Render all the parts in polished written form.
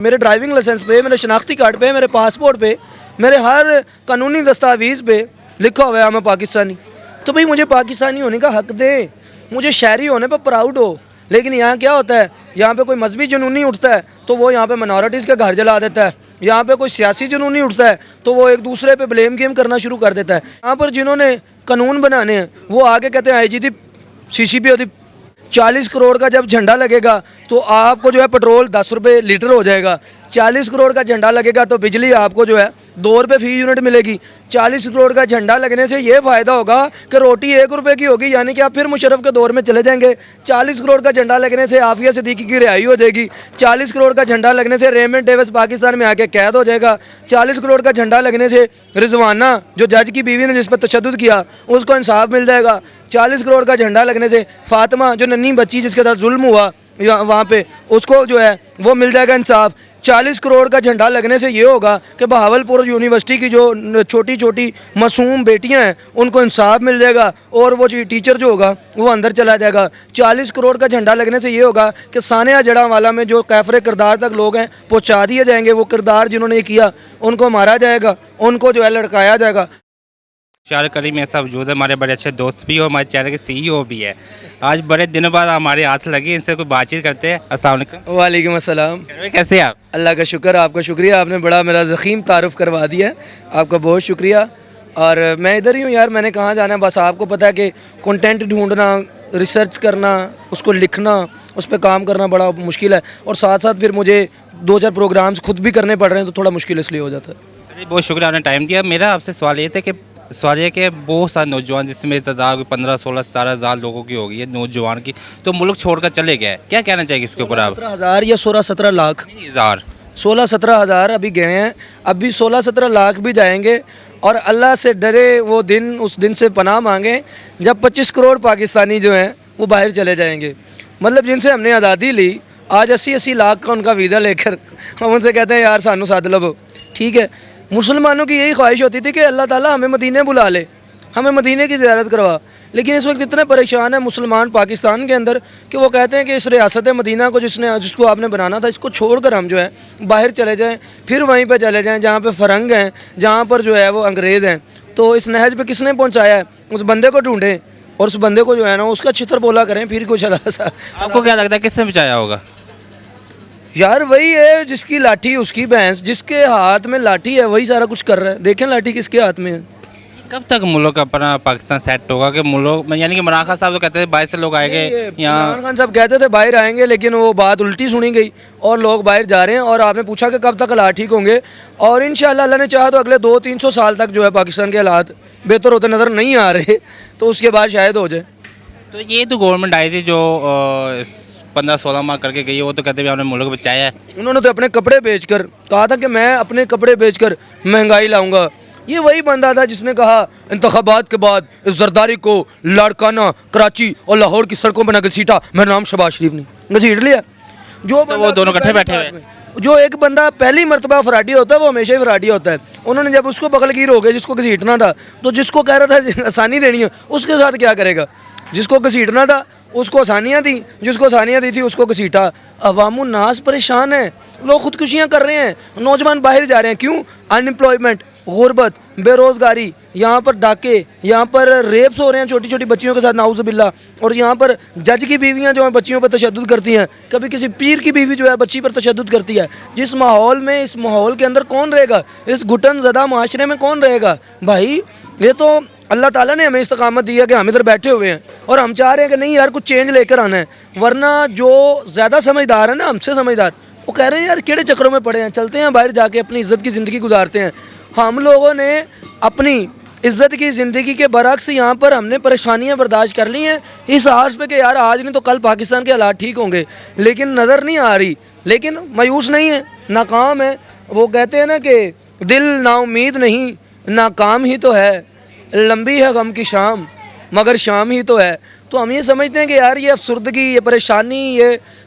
میرے driving licence پہ, میرے شناختی کارڈ پہ, میرے پاسپورٹ پہ, میرے ہر قانونی دستاویز پہ لکھا ہوا ہے میں پاکستانی. تو بھئی مجھے پاکستانی ہونے کا حق دیں, مجھے شہری ہونے پہ پراؤڈ ہو. لیکن یہاں کیا ہوتا ہے, یہاں پہ کوئی مذہبی جنونی اٹھتا ہے تو وہ یہاں پہ منارٹیز کے گھر جلا دیتا ہے. یہاں پہ کوئی سیاسی جنونی اٹھتا ہے تو وہ ایک دوسرے پہ بلیم گیم کرنا شروع کر دیتا ہے. یہاں پر جنہوں نے قانون بنانے ہیں وہ آگے کہتے ہیں آئی جی دی CCP ہوتی 40 کروڑ کا جب جھنڈا لگے گا تو آپ کو جو ہے پٹرول 10 روپے لیٹر ہو جائے گا. 40 کروڑ کا جھنڈا لگے گا تو بجلی آپ کو جو ہے 2 روپے فی یونٹ ملے گی. 40 کروڑ کا جھنڈا لگنے سے یہ فائدہ ہوگا کہ روٹی 1 روپے کی ہوگی, یعنی کہ آپ پھر مشرف کے دور میں چلے جائیں گے. 40 کروڑ کا جھنڈا لگنے سے عافیہ صدیقی کی رہائی ہو جائے گی. 40 کروڑ کا جھنڈا لگنے سے ریمنڈ ڈیوس پاکستان میں آ کے قید ہو جائے گا. 40 کروڑ کا جھنڈا لگنے سے رضوانہ جو جج کی بیوی نے جس پر تشدد کیا اس کو انصاف مل جائے گا. 40 کروڑ کا جھنڈا لگنے سے فاطمہ جو ننھی بچی جس کے ساتھ ظلم ہوا وہاں پہ اس کو جو ہے وہ مل جائے گا انصاف. 40 کروڑ کا جھنڈا لگنے سے یہ ہوگا کہ بہاولپور یونیورسٹی کی جو چھوٹی چھوٹی معصوم بیٹیاں ہیں ان کو انصاف مل جائے گا اور وہ ٹیچر جو ہوگا وہ اندر چلا جائے گا. 40 کروڑ کا جھنڈا لگنے سے یہ ہوگا کہ ثانیہ جڑا والا میں جو کیفر کردار تک لوگ ہیں پہنچا دیے جائیں گے. وہ کردار جنہوں نے کیا ان کو مارا جائے گا, ان کو جو ہے لڑکایا جائے گا. شارق علی میں سب وجود ہے, ہمارے بڑے اچھے دوست بھی ہو, ہمارے چینل کے CEO بھی ہے. آج بڑے دنوں بعد ہمارے ہاتھ لگی, ان سے کوئی بات چیت کرتے ہیں. السلام علیکم. وعلیکم السلام. کیسے ہیں آپ؟ اللہ کا شکر, آپ کا شکریہ, آپ نے بڑا میرا ضخیم تعارف کروا دیا ہے, آپ کا بہت شکریہ. اور میں ادھر ہی ہوں یار, میں نے کہاں جانا ہے, بس آپ کو پتہ ہے کہ کنٹینٹ ڈھونڈنا, ریسرچ کرنا, اس کو لکھنا, اس پہ کام کرنا بڑا مشکل ہے, اور ساتھ ساتھ پھر مجھے 2-4 پروگرامز خود بھی کرنے پڑ رہے ہیں تو تھوڑا مشکل اس لیے ہو جاتا ہے. بہت شکریہ آپ نے ٹائم دیا. میرا آپ سے سوال یہ تھا کہ بہت سارے نوجوان جس میں تعداد 15 16 17 ہزار لوگوں کی ہوگی ہے نوجوان کی, تو ملک چھوڑ کر چلے گئے, کیا کہنا چاہیے اس کے اوپر آپ؟ 17,000 یا 16-17 لاکھ 16-17 ہزار ابھی گئے ہیں, ابھی 16-17 لاکھ بھی جائیں گے. اور اللہ سے ڈرے وہ دن, اس دن سے پناہ مانگیں جب 25 کروڑ پاکستانی جو ہیں وہ باہر چلے جائیں گے. مطلب جن سے ہم نے آزادی لی, آج 80-80 لاکھ کا ان کا ویزا لے کر ہم ان سے کہتے ہیں یار سانو ساتھ لو. ٹھیک ہے, مسلمانوں کی یہی خواہش ہوتی تھی کہ اللہ تعالیٰ ہمیں مدینے بلا لے, ہمیں مدینے کی زیارت کروا. لیکن اس وقت اتنے پریشان ہیں مسلمان پاکستان کے اندر کہ وہ کہتے ہیں کہ اس ریاست مدینہ کو جس کو آپ نے بنانا تھا, اس کو چھوڑ کر ہم جو ہے باہر چلے جائیں, پھر وہیں پہ چلے جائیں جہاں پہ فرنگ ہیں, جہاں پر جو ہے وہ انگریز ہیں. تو اس نہج پہ کس نے پہنچایا ہے, اس بندے کو ڈھونڈیں اور اس بندے کو جو ہے نا اس کا چھتر بولا کریں, پھر کچھ اللہ. آپ کو کیا لگتا ہے کس نے بچایا ہوگا؟ یار وہی ہے جس کی لاٹھی اس کی بھینس, جس کے ہاتھ میں لاٹھی ہے وہی سارا کچھ کر رہا ہے. دیکھیں لاٹھی کس کے ہاتھ میں ہے. کب تک ملک اپنا پاکستان سیٹ ہوگا کہ ملک, یعنی کہ عمران خان صاحب تو کہتے تھے باہر سے لوگ آئے گے یہاں, عمران خان صاحب کہتے تھے باہر آئیں گے, لیکن وہ بات الٹی سنی گئی اور لوگ باہر جا رہے ہیں. اور آپ نے پوچھا کہ کب تک حالات ٹھیک ہوں گے, اور انشاءاللہ اللہ نے چاہا تو اگلے 200-300 سال تک جو ہے پاکستان کے حالات بہتر ہوتے نظر نہیں آ رہے, تو اس کے بعد شاید ہو جائے. تو یہ تو گورنمنٹ آئی تھی جو 15-16 ماہ کر کے گئی ہے, وہ تو کہتے ہیں ہم نے ملک بچایا ہے. انہوں نے تو اپنے کپڑے بیچ کر کہا تھا کہ میں اپنے کپڑے بیچ کر مہنگائی لاؤں گا. یہ وہی بندہ تھا جس نے کہا انتخابات کے بعد اس زرداری کو لاڑکانہ, کراچی اور لاہور کی سڑکوں پہ نہ گھسیٹا, میرا نام شہباز شریف نے گھسیٹ لیا. جو وہ دونوں کٹھے بیٹھے ہوئے, جو ایک بندہ پہلی مرتبہ فراڈی ہوتا ہے وہ ہمیشہ ہی فراڈی ہوتا ہے. انہوں نے جب اس کو بغل گیر ہو گئے جس کو گھسیٹنا تھا, تو جس کو کہہ رہا تھا آسانی دینی ہے اس کے ساتھ کیا کرے گا. جس کو گھسیٹنا تھا اس کو آسانیاں تھیں, جس کو آسانیاں دی تھی اس کو گھسیٹا. عوام الناس پریشان ہیں, لوگ خودکشیاں کر رہے ہیں, نوجوان باہر جا رہے ہیں. کیوں؟ انمپلائمنٹ, غربت, بے روزگاری, یہاں پر ڈاکے, یہاں پر ریپس ہو رہے ہیں چھوٹی چھوٹی بچیوں کے ساتھ نعوذ باللہ, اور یہاں پر جج کی بیویاں جو ہیں بچیوں پر تشدد کرتی ہیں. کبھی کسی پیر کی بیوی جو ہے بچی پر تشدد کرتی ہے. جس ماحول میں, اس ماحول کے اندر کون رہے گا, اس گھٹن زدہ معاشرے میں کون رہے گا بھائی. یہ تو اللہ تعالیٰ نے ہمیں استقامت دی ہے کہ ہم ادھر بیٹھے ہوئے ہیں اور ہم چاہ رہے ہیں کہ نہیں یار کچھ چینج لے کر آنا ہے. ورنہ جو زیادہ سمجھدار ہیں نا, ہم سے سمجھدار, وہ کہہ رہے ہیں یار کیڑے چکروں میں پڑے ہیں, چلتے ہیں باہر جا کے اپنی عزت کی زندگی گزارتے ہیں. ہم لوگوں نے اپنی عزت کی زندگی کے برعکس یہاں پر ہم نے پریشانیاں برداشت کر لی ہیں اس آس پہ کہ یار آج نہیں تو کل پاکستان کے حالات ٹھیک ہوں گے, لیکن نظر نہیں آ رہی. لیکن مایوس نہیں ہے, ناکام ہے. وہ کہتے ہیں نا کہ دل نا امید نہیں, ناکام ہی تو ہے, لمبی ہے غم کی شام مگر شام ہی تو ہے. تو ہم یہ سمجھتے ہیں کہ یار یہ افسردگی, یہ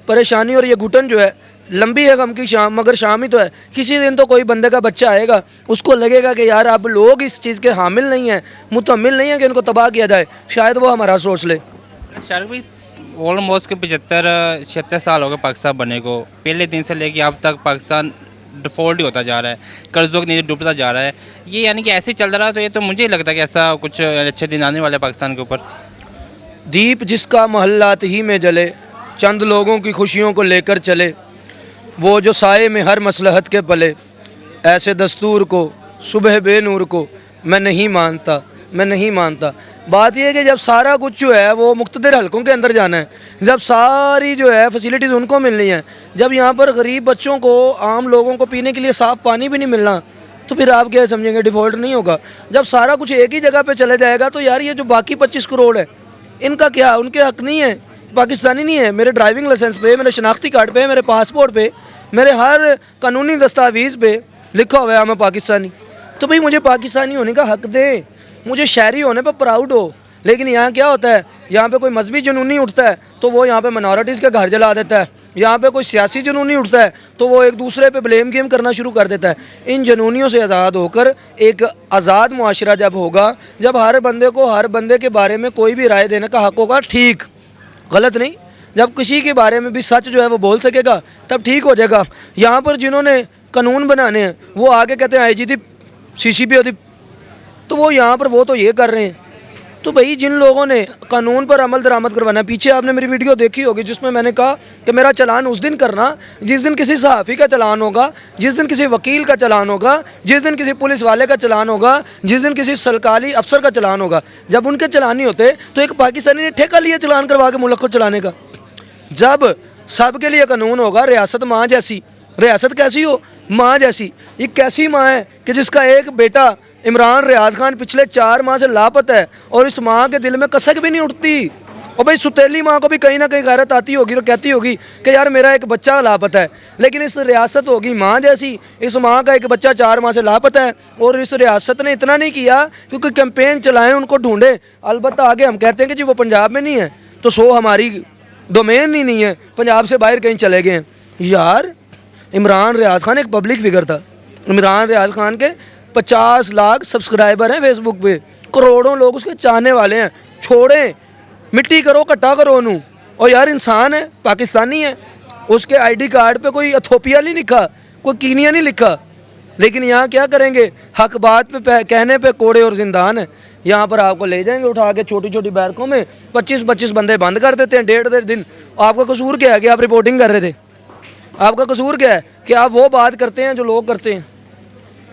پریشانی اور یہ گھٹن جو ہے لمبی ہے غم کی شام مگر شام ہی تو ہے. کسی دن تو کوئی بندے کا بچہ آئے گا, اس کو لگے گا کہ یار اب لوگ اس چیز کے حامل نہیں ہیں, متحمل نہیں ہیں کہ ان کو تباہ کیا جائے, شاید وہ ہمارا سوچ لے. شارق بھائی ऑलमोस्ट के 75-76 साल हो गए पाकिस्तान बने को। पहले दिन से लेके अब तक पाकिस्तान डिफ़ॉल्ट ही होता जा रहा है, कर्ज़ों के नीचे डूबता जा रहा है। ये यानी कि ऐसे ही चल रहा है, तो ये तो मुझे ही लगता है कि ऐसा कुछ अच्छे दिन आने वाले हैं पाकिस्तान के ऊपर। दीप जिसका महल्लात ही में जले, चंद लोगों की खुशियों को लेकर चले, वो जो साए में हर मसलहत के पले, ऐसे दस्तूर को सुबह बेनूर को मैं नहीं मानता, मैं नहीं मानता। बात यह है कि जब सारा कुछ जो है वो मुख्तलिफ हलकों के अंदर जाना है, जब सारी जो है फैसिलिटीज़ उनको मिलनी है, जब यहाँ पर गरीब बच्चों को, आम लोगों को पीने के लिए साफ़ पानी भी नहीं मिलना, तो फिर आप क्या समझेंगे डिफ़ॉल्ट नहीं होगा। जब सारा कुछ एक ही जगह पे चले जाएगा तो यार ये जो बाकी 25 करोड़ है इनका क्या, उनके हक नहीं है, पाकिस्तानी नहीं है। मेरे ड्राइविंग लाइसेंस पे, मेरे शनाख्ती कार्ड पे, मेरे पासपोर्ट पे, मेरे हर कानूनी दस्तावेज़ पे लिखा हुआ है मैं पाकिस्तानी। तो भाई मुझे पाकिस्तानी होने का हक दे, मुझे शहरी होने पर प्राउड हो। लेकिन यहाँ क्या होता है, यहाँ पे कोई मजहबी जुनूनी उठता है तो वो यहाँ पे माइनॉरिटीज़ के घर जला देता है, यहाँ पे कोई सियासी जुनूनी उठता है तो वो एक दूसरे पे ब्लेम गेम करना शुरू कर देता है। इन जुनूनियों से आज़ाद होकर एक आज़ाद मुआशरा जब होगा, जब हर बंदे को हर बंदे के बारे में कोई भी राय देने का हक होगा, ठीक गलत नहीं, जब किसी के बारे में भी सच जो है वो बोल सकेगा तब ठीक हो जाएगा। यहाँ पर जिन्होंने कानून बनाने हैं वो आगे कहते हैं IGD CCP होती, तो वो यहाँ पर वो तो ये कर रहे हैं। तो भाई जिन लोगों ने कानून पर अमल दरामद करवाना है, पीछे आपने मेरी वीडियो देखी होगी जिसमें मैंने कहा कि मेरा चलान उस दिन करना जिस दिन किसी सहाफ़ी का चलान होगा, जिस दिन किसी वकील का चलान होगा, जिस दिन किसी पुलिस वाले का चलान होगा, जिस दिन किसी सरकारी अफसर का चलान होगा। जब उनके चलान नहीं होते तो एक पाकिस्तानी ने ठेका लिया चलान करवा के मुल्क को चलाने का। जब सब के लिए कानून होगा, रियासत माँ जैसी, रियासत कैसी हो, माँ जैसी। ये कैसी माँ है कि जिसका एक बेटा इमरान रियाज खान पिछले 4 माह से लापता है और इस माँ के दिल में कसक भी नहीं उठती। और भाई सुतेली माँ को भी कहीं ना कहीं गैरत आती होगी और कहती होगी कि यार मेरा एक बच्चा लापता है। लेकिन इस रियासत होगी माँ जैसी, इस माँ का एक बच्चा 4 माह से लापता है और इस रियासत ने इतना नहीं किया क्योंकि कैंपेन चलाएं, उनको ढूंढे। अलबत्ता आगे हम कहते हैं कि जी वो पंजाब में नहीं है तो सो हमारी डोमेन ही नहीं है, पंजाब से बाहर कहीं चले गए हैं। यार इमरान रियाज खान एक पब्लिक फिगर था। इमरान रियाज खान के 50 लाख सब्सक्राइबर हैं फेसबुक पे, करोड़ों लोग उसके चाहने वाले हैं। छोड़ें, मिट्टी करो, इकट्ठा करो उन्हों। और यार इंसान है, पाकिस्तानी है, उसके ID कार्ड पे कोई इथोपिया नहीं लिखा, कोई कीनिया नहीं लिखा। लेकिन यहाँ क्या करेंगे, हक बात पे कहने पे कोड़े और जिंदान है। यहाँ पर आपको ले जाएंगे उठा के छोटी छोटी बैरकों में, 25-25 बंदे बंद कर देते हैं 1.5 दिन। आपका कसूर क्या है कि आप रिपोर्टिंग कर रहे थे? आपका कसूर क्या है कि आप वो बात करते हैं जो लोग करते हैं?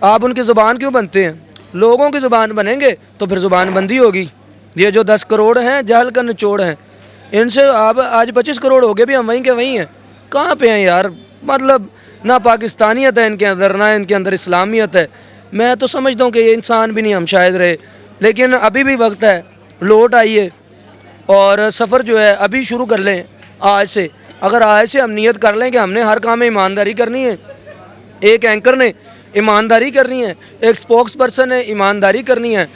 आप उनकी ज़ुबान क्यों बनते हैं? लोगों की ज़ुबान बनेंगे तो फिर ज़ुबान बंदी होगी। ये जो 10 करोड़ हैं जहल का निचोड़ हैं, इनसे आप आज 25 करोड़ हो गए भी हम वहीं के वहीं हैं। कहाँ पे हैं यार? मतलब ना पाकिस्तानियत है इनके अंदर, ना इनके अंदर इस्लामियत है। मैं तो समझता हूँ कि ये इंसान भी नहीं हम शायद रहे, लेकिन अभी भी वक्त है, लौट आइए और सफ़र जो है अभी शुरू कर लें आज से। अगर आज से हम नियत कर लें कि हमने हर काम में ईमानदारी करनी है, एक एंकर ने ईमानदारी करनी है, एक स्पोक्स पर्सन ने ईमानदारी करनी है,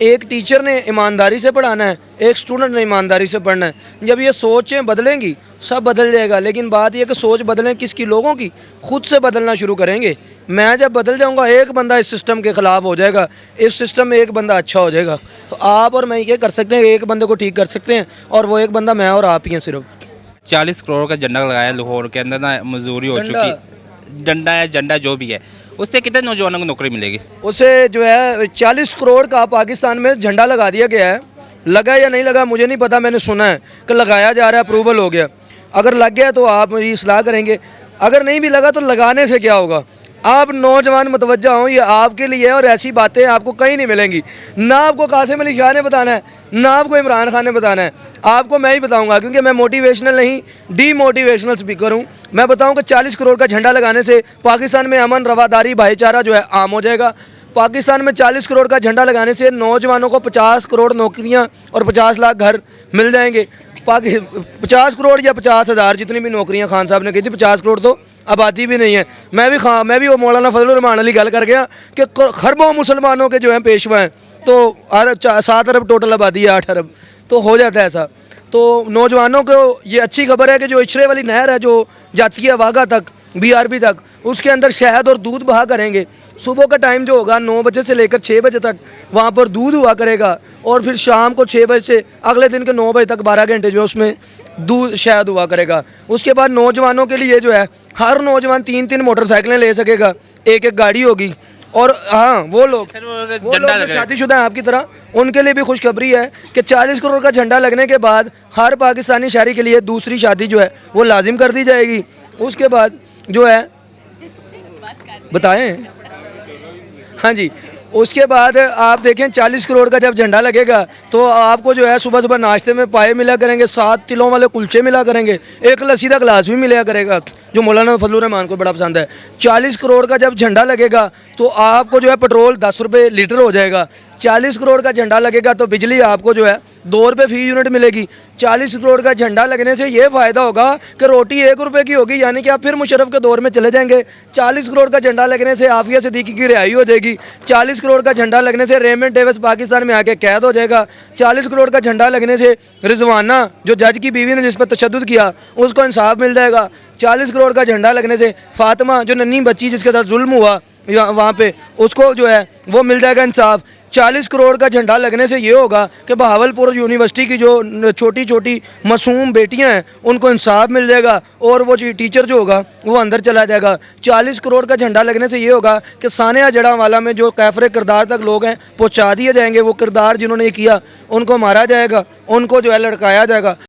एक टीचर ने ईमानदारी से पढ़ाना है, एक स्टूडेंट ने ईमानदारी से पढ़ना है। जब ये सोचें बदलेंगी सब बदल जाएगा। लेकिन बात यह कि सोच बदलें किसकी? लोगों की। खुद से बदलना शुरू करेंगे। मैं जब बदल जाऊंगा एक बंदा इस सिस्टम के ख़िलाफ़ हो जाएगा, इस सिस्टम में एक बंदा अच्छा हो जाएगा। तो आप और मैं ये कर सकते हैं, एक बंदे को ठीक कर सकते हैं और वो एक बंदा मैं और आप ही हैं सिर्फ। 40 करोड़ का झंडा लगाया लाहौर के अंदर ना, मजदूरी हो चुकी, डंडा या झंडा जो भी है, उससे कितने नौजवानों को नौकरी मिलेगी? उसे जो है 40 करोड़ का पाकिस्तान में झंडा लगा दिया गया है। लगा या नहीं लगा मुझे नहीं पता, मैंने सुना है कि लगाया जा रहा है, अप्रूवल हो गया। अगर लग गया तो आप मेरी इस्लाह करेंगे, अगर नहीं भी लगा तो लगाने से क्या होगा? आप नौजवान मतवज्जा हों, ये आपके लिए है और ऐसी बातें आपको कहीं नहीं मिलेंगी। ना आपको कासिम अली शाह ने बताना है, ना आपको इमरान खान ने बताना है, आपको मैं ही बताऊंगा, क्योंकि मैं मोटिवेशनल नहीं डीमोटिवेशनल स्पीकर हूं। मैं बताऊं कि 40 करोड़ का झंडा लगाने से पाकिस्तान में अमन, रवादारी, भाईचारा जो है आम हो जाएगा। पाकिस्तान में 40 करोड़ का झंडा लगाने से नौजवानों को 50 करोड़ नौकरियाँ और 50 लाख घर मिल जाएंगे। 50 करोड़ या 50,000 जितनी भी नौकरियां खान साहब ने की थी, 50 करोड़ तो आबादी भी नहीं है। मैं भी वो मौलाना फजल रहमान अली गल कर गया कि खरबों मुसलमानों के जो हैं पेशवा हैं, तो 7 अरब टोटल आबादी है, 8 अरब तो हो जाता है ऐसा। तो नौजवानों को ये अच्छी खबर है कि जो इचरे वाली नहर है जो जाती है वाघा तक, BRB तक, उसके अंदर शहद और दूध बहा करेंगे। सुबह का टाइम जो होगा 9 बजे से लेकर 6 बजे तक वहाँ पर दूध हुआ करेगा और फिर शाम को 6 बजे से अगले दिन के 9 बजे तक 12 घंटे जो है उसमें शायद हुआ करेगा। उसके बाद नौजवानों के लिए जो है हर नौजवान 3-3 मोटरसाइकिलें ले सकेगा, एक एक गाड़ी होगी। और हाँ वो लोग सर वो जो झंडा लग रहा है। शादीशुदा हैं आपकी तरह, उनके लिए भी खुशखबरी है कि 40 करोड़ का झंडा लगने के बाद हर पाकिस्तानी शहरी के लिए दूसरी शादी जो है वो लाजिम कर दी जाएगी। उसके बाद जो है बताएं, हाँ जी, उसके बाद आप देखें 40 करोड़ का जब झंडा लगेगा तो आपको जो है सुबह सुबह नाश्ते में पाए मिला करेंगे, 7 तिलों वाले कुलचे मिला करेंगे, एक लस्सी का गिलास भी मिला करेगा जो मौलाना फजलुर रहमान को बड़ा पसंद है। 40 करोड़ का जब झंडा लगेगा तो आपको जो है पेट्रोल 10 रुपये लीटर हो जाएगा। 40 करोड़ का झंडा लगेगा तो बिजली आपको जो है 2 रुपये फी यूनिट मिलेगी। 40 करोड़ का झंडा लगने से ये फ़ायदा होगा कि रोटी 1 रुपये की होगी, यानी कि आप फिर मुशर्रफ के दौर में चले जाएंगे। 40 करोड़ का झंडा लगने से आफिया सिद्दीकी की रिहाई हो जाएगी। 40 करोड़ का झंडा लगने से रेमंड डेविस पाकिस्तान में आके कैद हो जाएगा। 40 करोड़ का झंडा लगने से रिजवाना जो जज की बीवी ने जिस पर तशद्दुद किया उसको इंसाफ मिल जाएगा। 40 करोड़ का झंडा लगने से फातिमा जो नन्ही बच्ची जिसके साथ जुल्म हुआ वहाँ पे उसको जो है वो मिल जाएगा इंसाफ। 40 करोड़ का झंडा लगने से ये होगा कि बहावलपुर यूनिवर्सिटी की जो छोटी छोटी मासूम बेटियां हैं उनको इंसाफ मिल जाएगा और वो टीचर जो होगा वो अंदर चला जाएगा। 40 करोड़ का झंडा लगने से ये होगा कि सानिया जड़ावाला में जो कैफरे किरदार तक लोग हैं पहुँचा दिए जाएंगे। वो किरदार जिन्होंने किया उनको मारा जाएगा, उनको जो है लड़काया जाएगा।